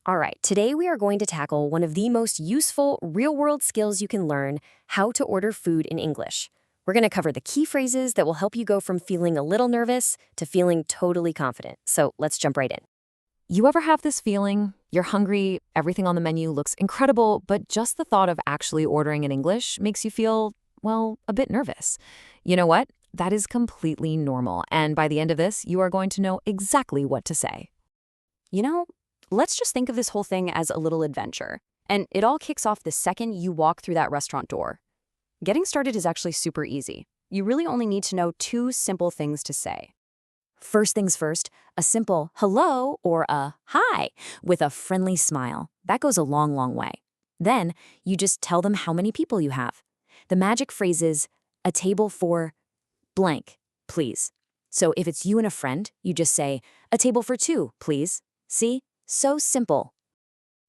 All right, today we are going to tackle one of the most useful real-world skills you can learn, how to order food in English. We're going to cover the key phrases that will help you go from feeling a little nervous to feeling totally confident. So let's jump right in. You ever have this feeling? You're hungry, everything on the menu looks incredible, but just the thought of actually ordering in English makes you feel, well, a bit nervous. You know what? That is completely normal, and by the end of this, you are going to know exactly what to say. You know, let's just think of this whole thing as a little adventure. And it all kicks off the second you walk through that restaurant door. Getting started is actually super easy. You really only need to know two simple things to say. First things first, a simple hello or a hi with a friendly smile. That goes a long, long way. Then you just tell them how many people you have. The magic phrase is, a table for blank, please. So if it's you and a friend, you just say, a table for two, please. See? So simple.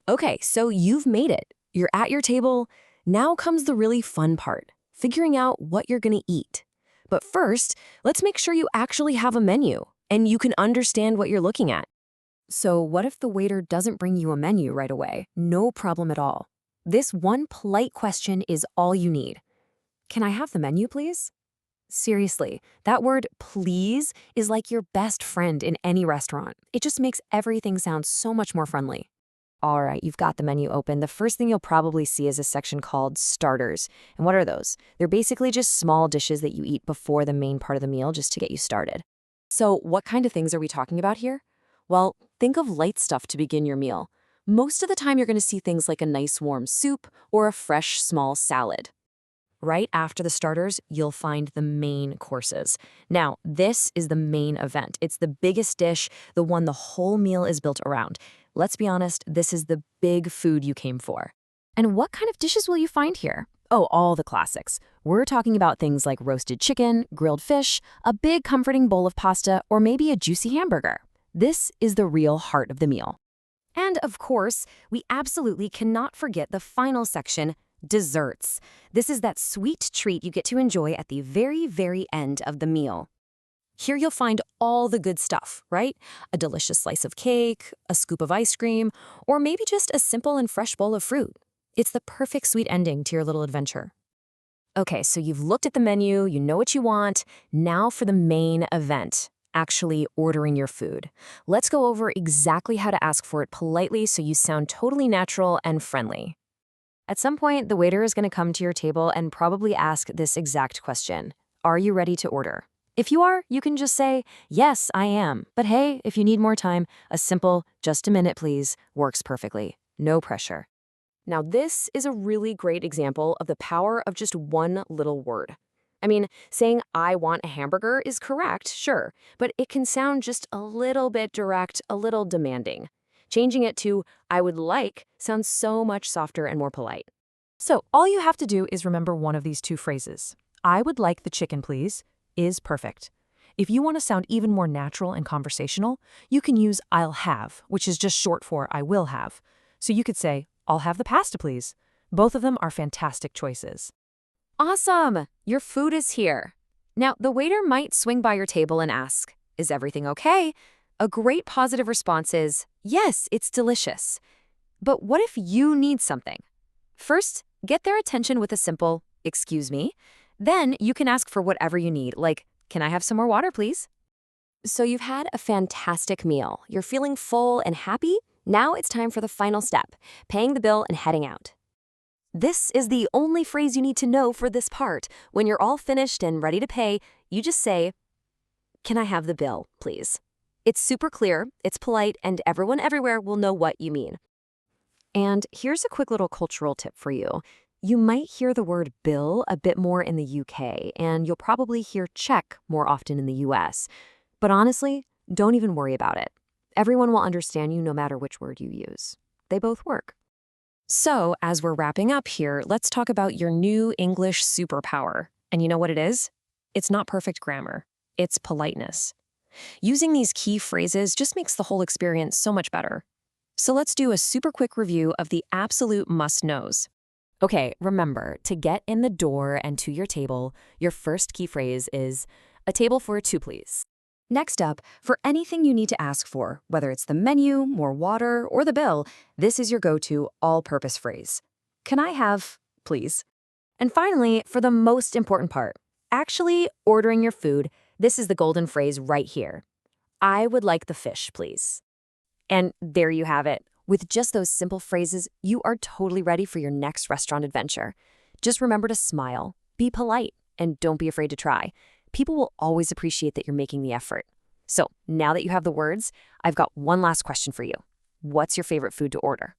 Okay, so you've made it. You're at your table. Now comes the really fun part, figuring out what you're going to eat. But first, let's make sure you actually have a menu and you can understand what you're looking at. So what if the waiter doesn't bring you a menu right away? No problem at all. This one polite question is all you need. Can I have the menu, please? Seriously, that word please is like your best friend in any restaurant. It just makes everything sound so much more friendly. All right, you've got the menu open. The first thing you'll probably see is a section called starters. And what are those? They're basically just small dishes that you eat before the main part of the meal just to get you started. So what kind of things are we talking about here? Well, think of light stuff to begin your meal. Most of the time you're going to see things like a nice warm soup or a fresh small salad. Right after the starters, you'll find the main courses. Now, this is the main event. It's the biggest dish, the one the whole meal is built around. Let's be honest, this is the big food you came for. And what kind of dishes will you find here? Oh, all the classics. We're talking about things like roasted chicken, grilled fish, a big comforting bowl of pasta, or maybe a juicy hamburger. This is the real heart of the meal. And of course, we absolutely cannot forget the final section, desserts. This is that sweet treat you get to enjoy at the very, very end of the meal. Here you'll find all the good stuff, right? A delicious slice of cake, a scoop of ice cream, or maybe just a simple and fresh bowl of fruit. It's the perfect sweet ending to your little adventure. Okay, so you've looked at the menu, you know what you want. Now for the main event, actually ordering your food. Let's go over exactly how to ask for it politely so you sound totally natural and friendly. At some point, the waiter is going to come to your table and probably ask this exact question. Are you ready to order? If you are, you can just say, yes, I am. But hey, if you need more time, a simple, just a minute, please, works perfectly. No pressure. Now, this is a really great example of the power of just one little word. I mean, saying I want a hamburger is correct, sure, but it can sound just a little bit direct, a little demanding. Changing it to I would like sounds so much softer and more polite. So all you have to do is remember one of these two phrases. I would like the chicken, please, is perfect. If you want to sound even more natural and conversational, you can use I'll have, which is just short for I will have. So you could say, I'll have the pasta, please. Both of them are fantastic choices. Awesome! Your food is here. Now, the waiter might swing by your table and ask, is everything okay? A great positive response is, yes, it's delicious. But what if you need something? First, get their attention with a simple, excuse me. Then you can ask for whatever you need, like, can I have some more water, please? So you've had a fantastic meal. You're feeling full and happy. Now it's time for the final step, paying the bill and heading out. This is the only phrase you need to know for this part. When you're all finished and ready to pay, you just say, can I have the bill, please? It's super clear, it's polite, and everyone everywhere will know what you mean. And here's a quick little cultural tip for you. You might hear the word bill a bit more in the UK, and you'll probably hear check more often in the US. But honestly, don't even worry about it. Everyone will understand you no matter which word you use. They both work. So, as we're wrapping up here, let's talk about your new English superpower. And you know what it is? It's not perfect grammar. It's politeness. Using these key phrases just makes the whole experience so much better. So let's do a super quick review of the absolute must-knows. Okay, remember, to get in the door and to your table, your first key phrase is, a table for two, please. Next up, for anything you need to ask for, whether it's the menu, more water, or the bill, this is your go-to all-purpose phrase. Can I have, please? And finally, for the most important part, actually ordering your food, this is the golden phrase right here. I would like the fish, please. And there you have it. With just those simple phrases, you are totally ready for your next restaurant adventure. Just remember to smile, be polite, and don't be afraid to try. People will always appreciate that you're making the effort. So now that you have the words, I've got one last question for you. What's your favorite food to order?